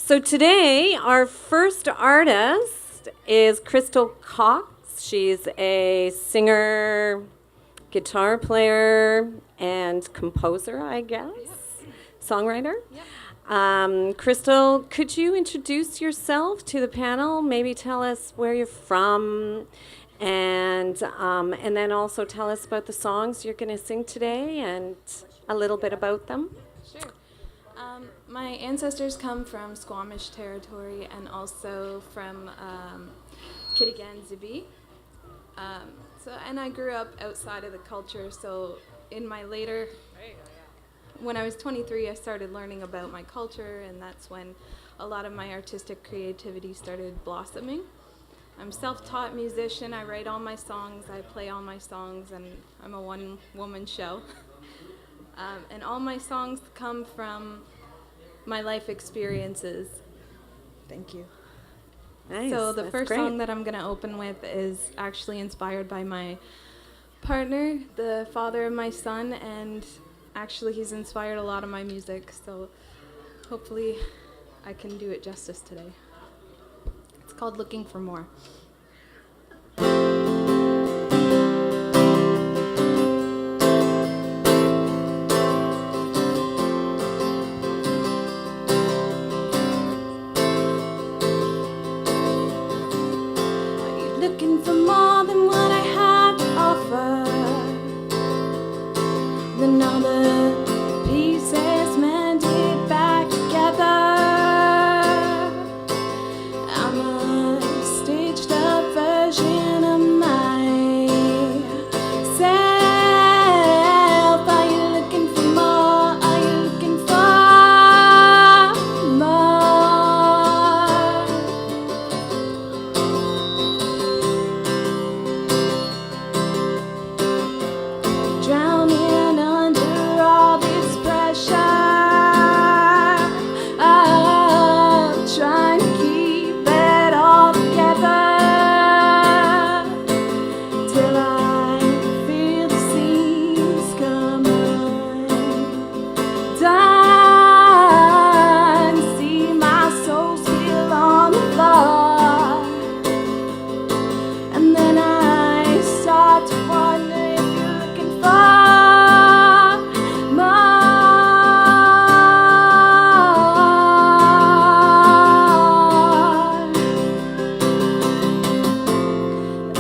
So today, our first artist is Krystal Cox. She's a singer, guitar player, and composer, I guess. Yep. Songwriter. Yep. Krystal, could you introduce yourself to the panel? Maybe tell us where you're from, and then also tell us about the songs you're going to sing today and a little bit about them. Sure. My ancestors come from Squamish territory and also from Kitigan Zibi. And I grew up outside of the culture, so in my later, when I was 23, I started learning about my culture, and that's when a lot of my artistic creativity started blossoming. I'm a self-taught musician. I write all my songs, I play all my songs, and I'm a one-woman show. And all my songs come from my life experiences. Thank you. Nice. So the That's first great. song that I'm going to open with is actually inspired by my partner, the father of my son, and actually he's inspired a lot of my music, so hopefully I can do it justice today. It's called Looking for More. Looking for more than what I have to offer, than all the pieces mended back together. I'm a stitched up version of myself. Are you looking for more? Are you looking for drowning under all this pressure, trying to keep it all together, till I feel the seams come undone, see my soul spill on the floor, and then I start to wonder if you're looking for more.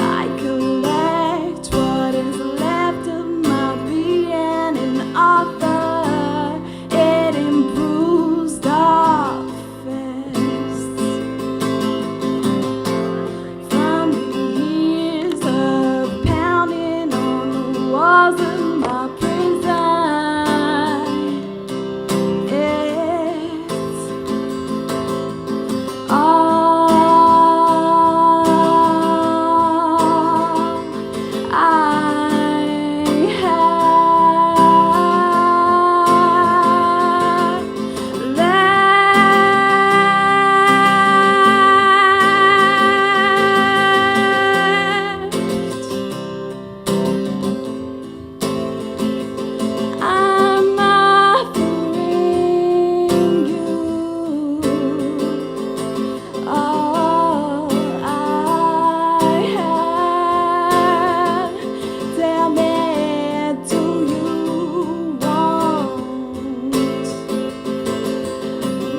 I collect what is left of my being and offer it in bruised office. From the years of pounding on the walls of my prison, it's all I have left. I'm offering you all I have. Tell me, do you want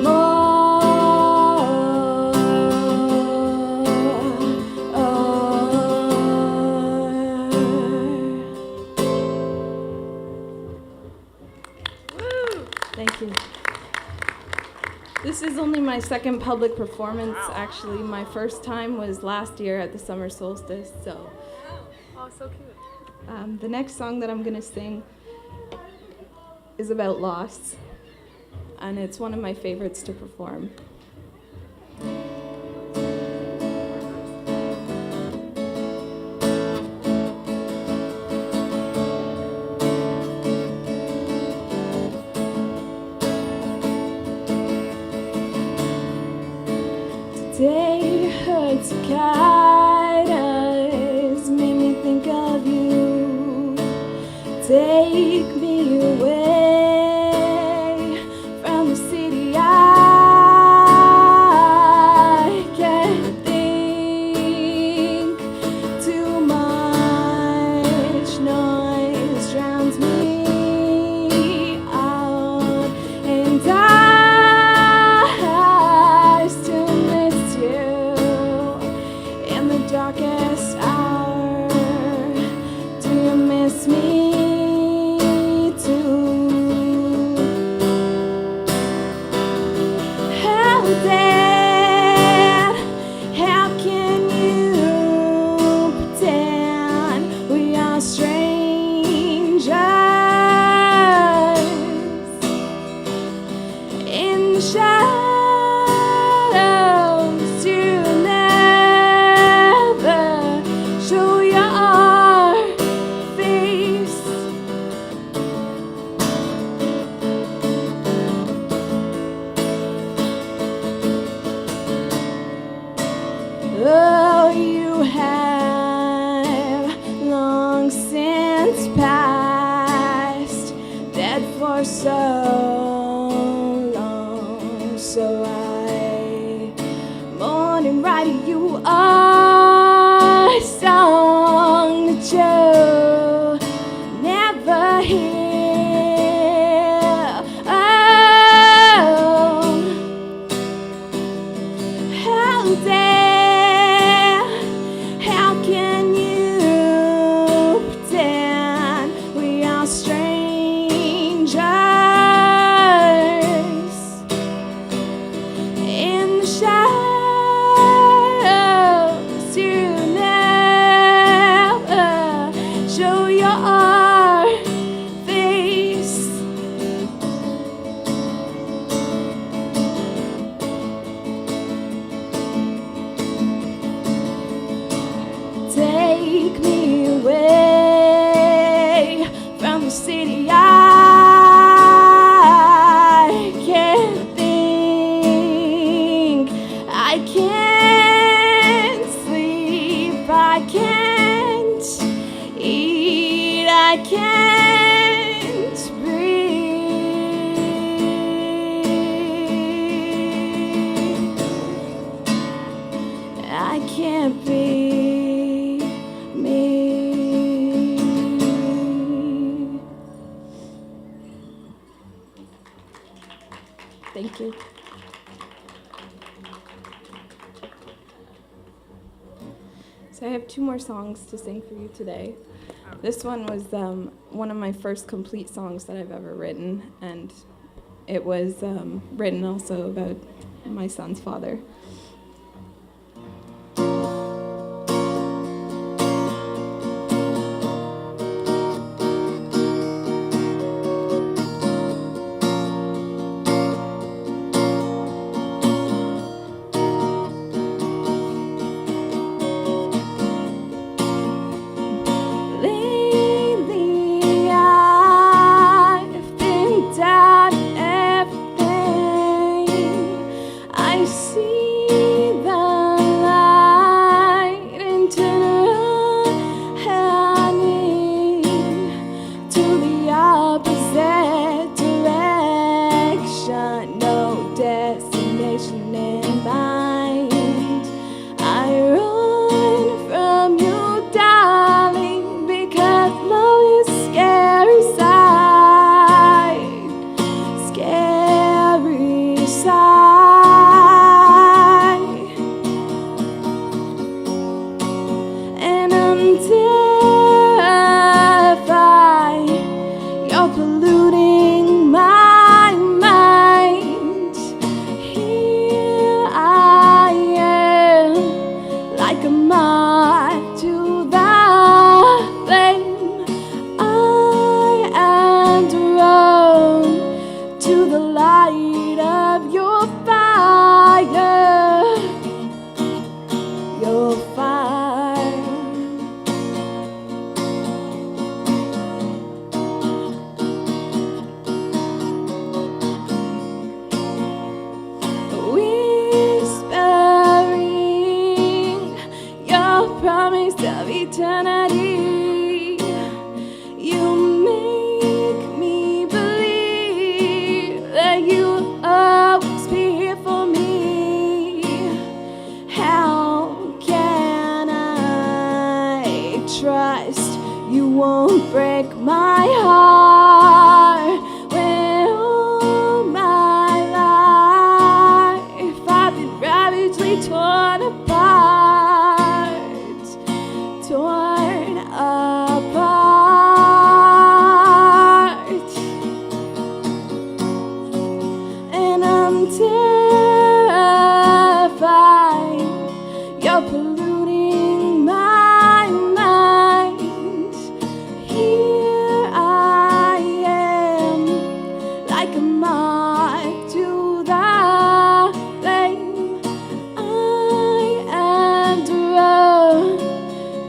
more? Thank you. This is only my second public performance. Actually, my first time was last year at the summer solstice. So, So cute. the next song that I'm gonna sing is about loss, and it's one of my favorites to perform. Today hurts to guide us, made me think of you. Take me away from the city I the city. I can't think, I can't sleep, I can't eat, I can't breathe. I can't be me. Thank you. So I have 2 more songs to sing for you today. This one was one of my first complete songs that I've ever written, and it was written also about my son's father. Lately I've been down everything. I see the light and turn heading to the opposite direction. No destination in mind. I run from you, darling, because love is scary sight, scary sight. And I'm terrified you're polluting my mind. Here I am, like a moth to the flame. I am drawn to the light of your fire, your fire. Whispering your promise of eternity, you make me believe that you will always be here for me. How can I trust you won't break my heart when all my life I've been ravagely torn apart, torn apart. And I'm terrified you're polluting my mind. Here I am, like a moth to the flame. I am drawn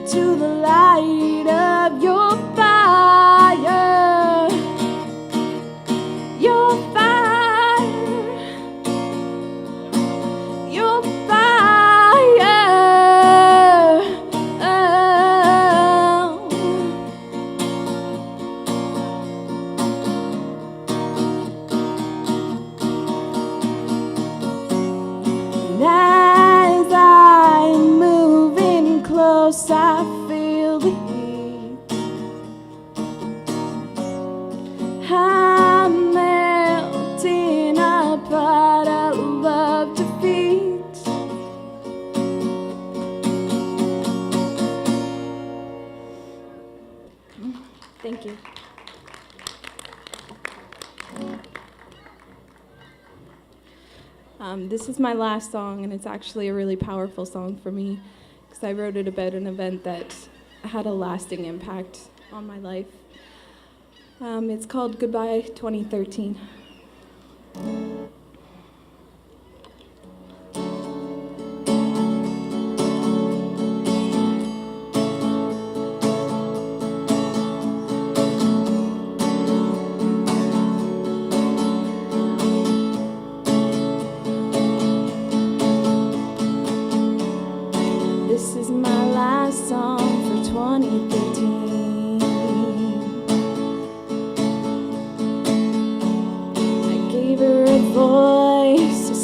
to the light of your fire, your fire, your fire. And as I'm moving close, I feel the heat. I'm melting apart, I love defeat. Thank you. This is my last song, and it's actually a really powerful song for me because I wrote it about an event that had a lasting impact on my life. It's called Goodbye 2013.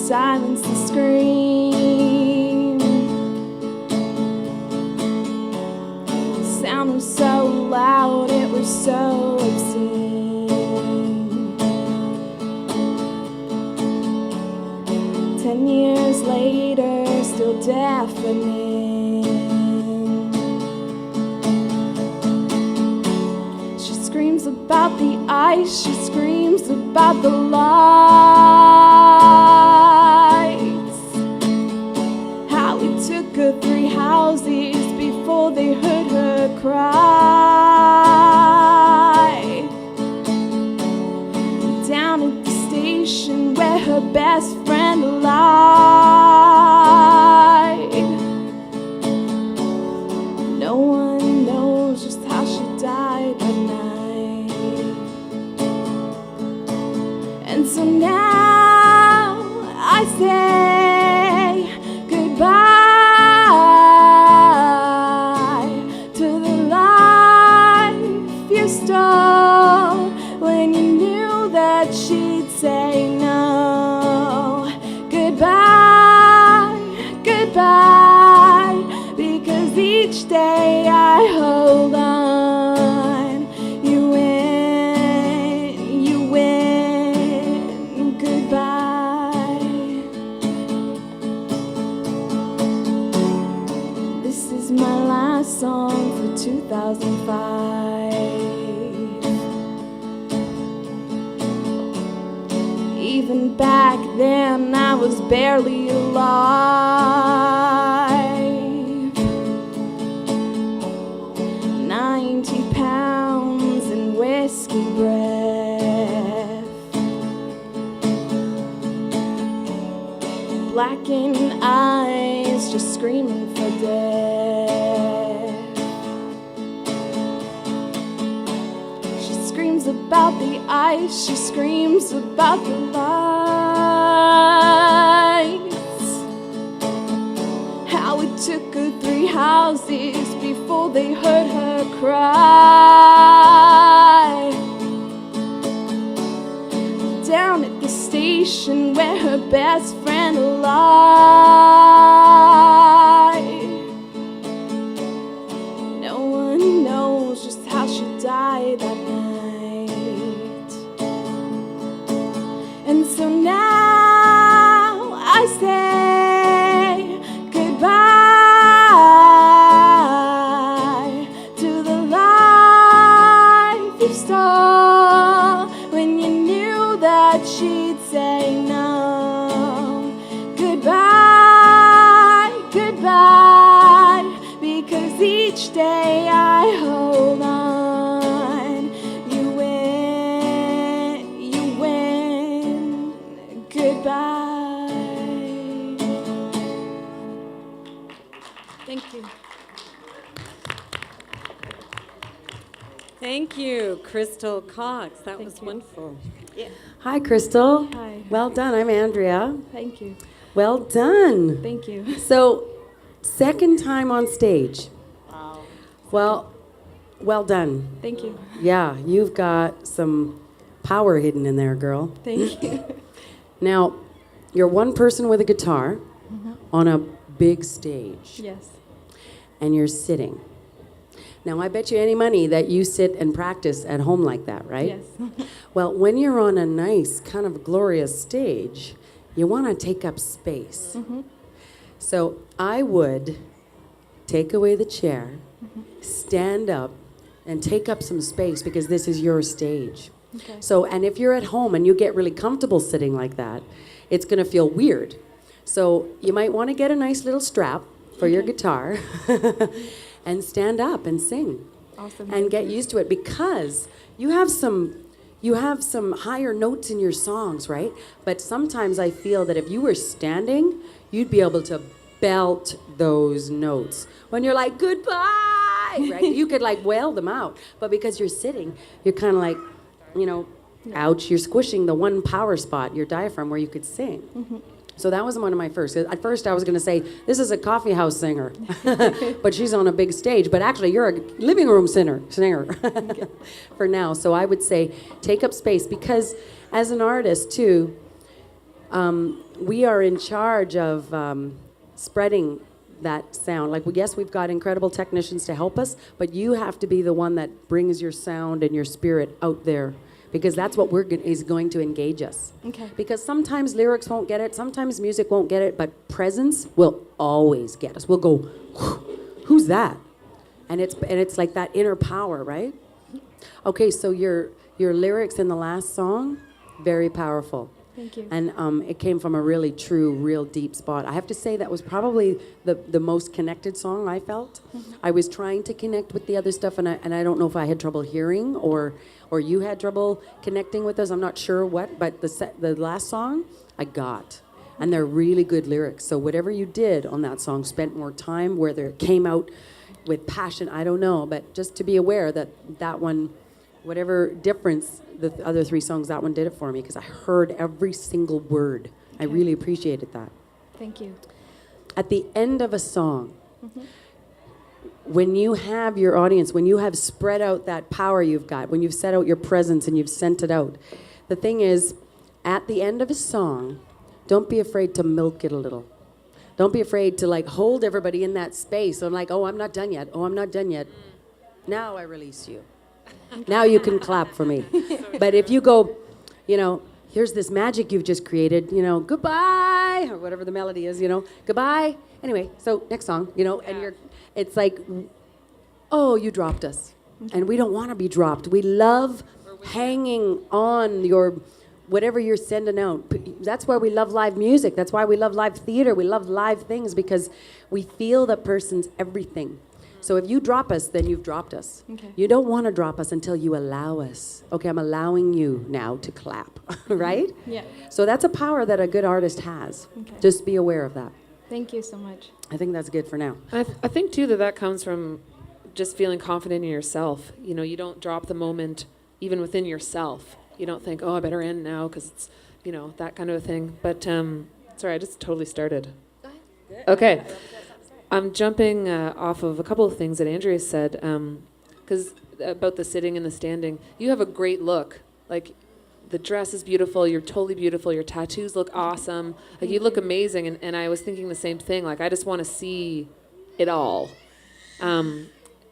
silence the scream. The sound was so loud, it was so obscene. 10 years later, still deafening. She screams about the ice, she screams about the lights. How it took her 3 houses before they heard her cry. Down at the station where her best friend lied. No one knows just how she died that night. And so now I say goodbye to the life you stole when you knew that she'd say no. Goodbye, goodbye, because each day I hold on. You win, goodbye. This is my last song for 2005. Even back then I was barely alive. 90 pounds and whiskey breath. Blackened eyes just screaming for death. She screams about the ice, she screams about the lights. How it took her 3 houses before they heard her cry. Down at the station where her best friend lied. No one knows just how she died that night. And so now I say goodbye to the life you stole when you knew that she'd say no. Goodbye, goodbye, because each day I hold on. You win, goodbye. Thank you. Thank you, Krystal Cox. That was wonderful. Yeah. Hi, Krystal. Hi. Well done. I'm Andrea. Thank you. Well done. Thank you. So, second time on stage. Wow. Well done. Thank you. Yeah, you've got some power hidden in there, girl. Thank you. Now, you're one person with a guitar on a big stage, Yes. and you're sitting. Now, I bet you any money that you sit and practice at home like that, right? Yes. Well, when you're on a nice, kind of glorious stage, you want to take up space. So I would take away the chair, stand up, and take up some space because this is your stage. Okay. So, and if you're at home and you get really comfortable sitting like that, it's going to feel weird. So you might want to get a nice little strap for your guitar and stand up and sing. Awesome. And get used to it because you have some higher notes in your songs, right? But sometimes I feel that if you were standing, you'd be able to belt those notes. When you're like, goodbye, right? You could like wail them out. But because you're sitting, you're kind of like, ouch, you're squishing the one power spot, your diaphragm, where you could sing. So that was one of my first. At first I was going to say, this is a coffee house singer, but she's on a big stage. But actually, you're a living room singer for now. So I would say take up space because as an artist, too, We are in charge of spreading that sound. Like, yes, we've got incredible technicians to help us, but you have to be the one that brings your sound and your spirit out there, because that's what is going to engage us. Okay. Because sometimes lyrics won't get it, sometimes music won't get it, but presence will always get us. We'll go, who's that? And it's like that inner power, right? Okay, so your lyrics in the last song, very powerful. Thank you. And it came from a really true, real deep spot. I have to say that was probably the most connected song I felt. Mm-hmm. I was trying to connect with the other stuff, and I don't know if I had trouble hearing or you had trouble connecting with us. I'm not sure what, but the last song I got. And they're really good lyrics. So whatever you did on that song, spent more time, whether it came out with passion, I don't know. But just to be aware that one, whatever difference the other three songs, that one did it for me, because I heard every single word. I really appreciated that. Thank you. At the end of a song, when you have your audience, when you have spread out that power you've got, when you've set out your presence and you've sent it out, the thing is, at the end of a song, don't be afraid to milk it a little. Don't be afraid to like hold everybody in that space. I'm like, oh, I'm not done yet. Oh, I'm not done yet. Now I release you. Now you can clap for me. But if you go, here's this magic you've just created, goodbye, or whatever the melody is, goodbye. Anyway, so next song, and it's like, oh, you dropped us. And we don't want to be dropped. We love hanging on your whatever you're sending out. That's why we love live music. That's why we love live theater. We love live things, because we feel that person's everything. So if you drop us, then you've dropped us. Okay. You don't want to drop us until you allow us. Okay, I'm allowing you now to clap, right? Yeah. So that's a power that a good artist has. Okay. Just be aware of that. Thank you so much. I think that's good for now. I think, too, that comes from just feeling confident in yourself. You don't drop the moment even within yourself. You don't think, oh, I better end now because it's, that kind of a thing. But, sorry, I just totally started. Go ahead. Okay. I'm jumping off of a couple of things that Andrea said, because about the sitting and the standing. You have a great look. Like, the dress is beautiful. You're totally beautiful. Your tattoos look awesome. Like, you look amazing. And I was thinking the same thing. Like, I just want to see it all.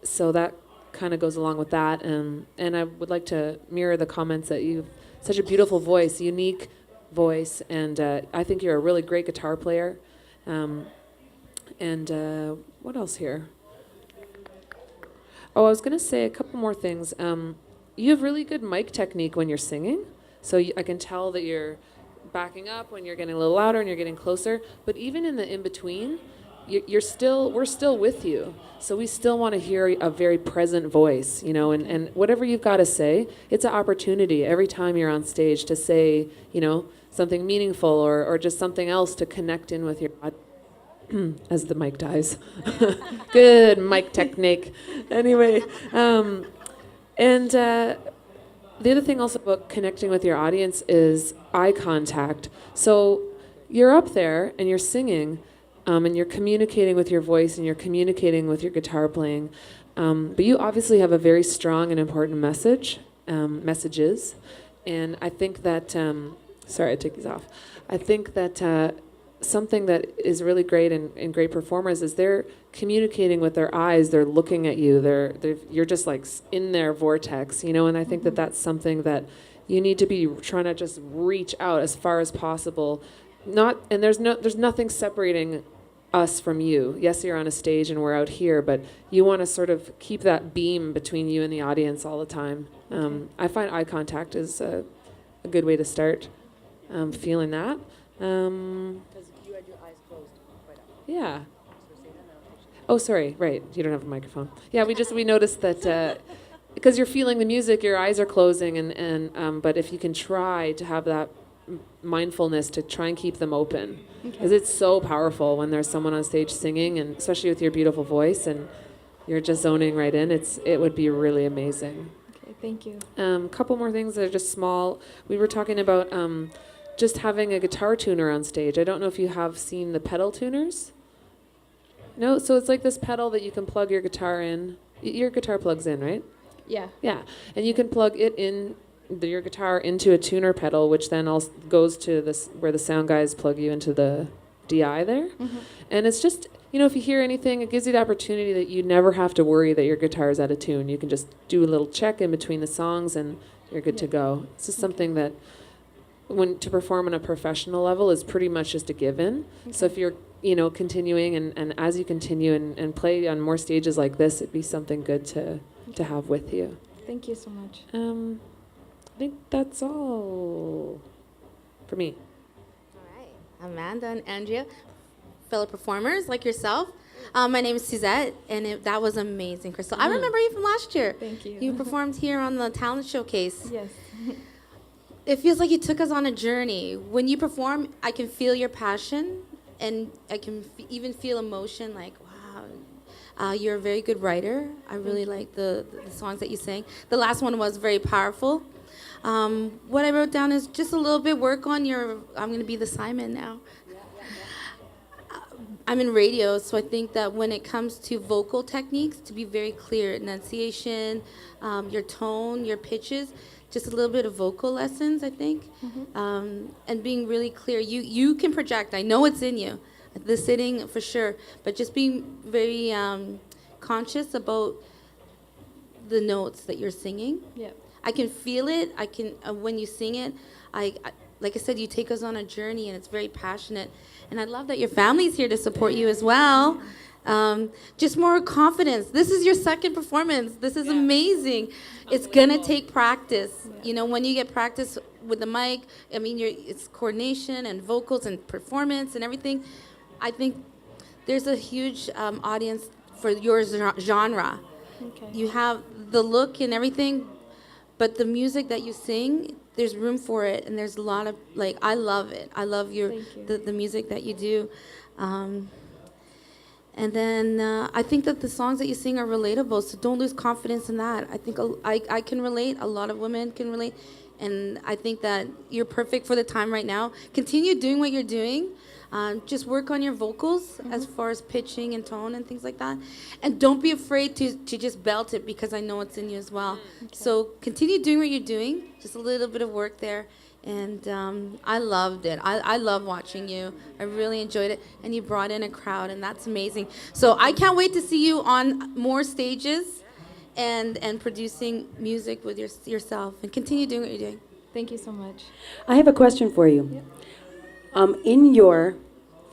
So that kind of goes along with that. And I would like to mirror the comments that you've such a beautiful voice, unique voice. And I think you're a really great guitar player. And what else here? Oh, I was going to say a couple more things. You have really good mic technique when you're singing. So I can tell that you're backing up when you're getting a little louder and you're getting closer. But even in the in-between, we're still with you. So we still want to hear a very present voice, and whatever you've got to say, it's an opportunity every time you're on stage to say, something meaningful or just something else to connect in with your as the mic dies. Good mic technique. Anyway, and the other thing also about connecting with your audience is eye contact. So you're up there and you're singing, and you're communicating with your voice and you're communicating with your guitar playing, but you obviously have a very strong and important messages, and I think that sorry, I take these off. I think that something that is really great in great performers is they're communicating with their eyes. They're looking at you. You're just like in their vortex, and I think that that's something that you need to be trying to just reach out as far as possible. There's nothing separating us from you. Yes, you're on a stage and we're out here, but you want to sort of keep that beam between you and the audience all the time. I find eye contact is a good way to start feeling that. Because you had your eyes closed right up. Yeah. Oh, sorry. Right. You don't have a microphone. Yeah, we noticed that because you're feeling the music, your eyes are closing, and but if you can try to have that mindfulness to try and keep them open, because it's so powerful when there's someone on stage singing, and especially with your beautiful voice, and you're just zoning right in. It would be really amazing. Okay, thank you. Couple more things that are just small. We were talking about just having a guitar tuner on stage. I don't know if you have seen the pedal tuners. No, so it's like this pedal that you can plug your guitar in. Your guitar plugs in, right? Yeah. Yeah, and you can plug it in your guitar into a tuner pedal, which then also goes to this where the sound guys plug you into the DI there. And it's just, if you hear anything, it gives you the opportunity that you never have to worry that your guitar is out of tune. You can just do a little check in between the songs and you're good to go. It's just something that to perform on a professional level is pretty much just a given. So if you're, continuing and as you continue and play on more stages like this, it'd be something good to have with you. Thank you so much. I think that's all for me. All right, Amanda and Andrea, fellow performers like yourself. My name is Suzette, and that was amazing, Krystal. I remember you from last year. Thank you. You performed here on the talent showcase. Yes. It feels like you took us on a journey. When you perform, I can feel your passion, and I can even feel emotion. Like, wow, you're a very good writer. I really like the songs that you sang. The last one was very powerful. What I wrote down is just a little bit work on your. I'm going to be the Simon now. I'm in radio, so I think that when it comes to vocal techniques, to be very clear, enunciation, your tone, your pitches, just a little bit of vocal lessons, I think, and being really clear. You can project. I know it's in you, the sitting for sure, but just being very conscious about the notes that you're singing. Yep. I can feel it. I can when you sing it. I like I said, you take us on a journey, and it's very passionate. And I love that your family's here to support you as well. Just more confidence. This is your second performance. This is amazing. It's gonna take practice. When you get practice with the mic, I mean, it's coordination and vocals and performance and everything. I think there's a huge audience for your genre. Okay. You have the look and everything, but the music that you sing, there's room for it, and there's a lot of, I love it. I love the music that you do. And then I think that the songs that you sing are relatable, so don't lose confidence in that. I think I can relate, a lot of women can relate, and I think that you're perfect for the time right now. Continue doing what you're doing. Just work on your vocals as far as pitching and tone and things like that. And don't be afraid to just belt it, because I know it's in you as well. Okay. So continue doing what you're doing, just a little bit of work there. And I loved it. I love watching you. I really enjoyed it. And you brought in a crowd, and that's amazing. So I can't wait to see you on more stages and producing music with yourself. And continue doing what you're doing. Thank you so much. I have a question for you. Yep. In your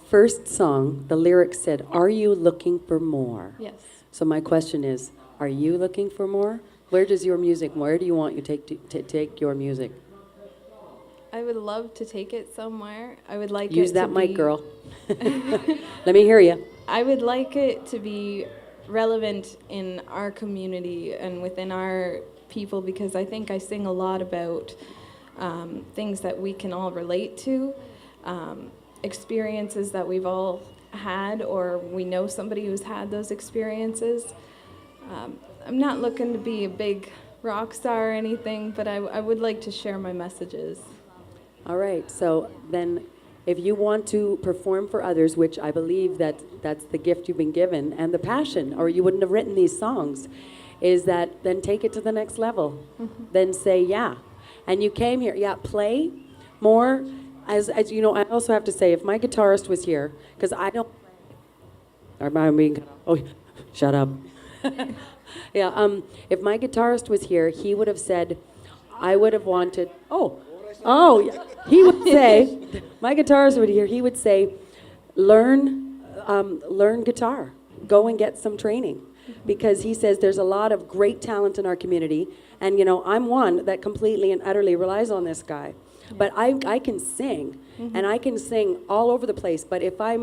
first song, the lyrics said, "Are you looking for more?" Yes. So my question is, are you looking for more? Where do you want you to take your music? I would love to take it somewhere. I would like Use it that to mic, be, girl. Let me hear you. I would like it to be relevant in our community and within our people, because I think I sing a lot about things that we can all relate to, experiences that we've all had, or we know somebody who's had those experiences. I'm not looking to be a big rock star or anything, but I would like to share my messages. All right, so then if you want to perform for others, which I believe that's the gift you've been given, and the passion, or you wouldn't have written these songs, is that then take it to the next level. Then say, yeah. And you came here, play more. As you know, I also have to say, if my guitarist was here, because I don't, shut up. If my guitarist was here, he would have said, I would have wanted, he would say, my guitarist would hear, he would say, learn guitar, go and get some training. Because he says there's a lot of great talent in our community, and I'm one that completely and utterly relies on this guy. But I can sing, and I can sing all over the place, but if I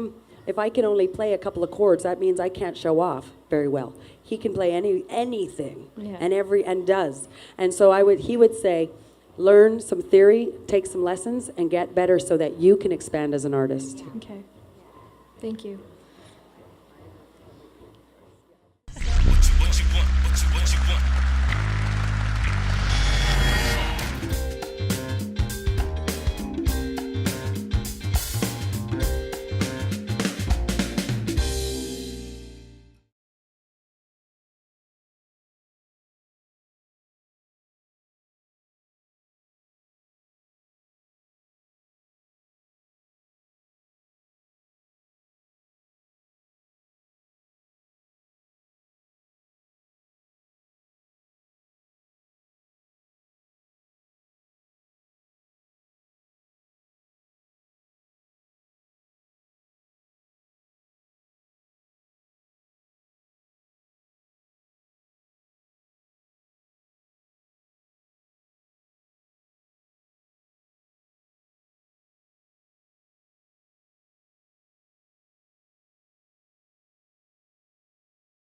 can only play a couple of chords, that means I can't show off very well. He can play anything, and does. And so he would say, learn some theory, take some lessons, and get better so that you can expand as an artist. Okay. Thank you.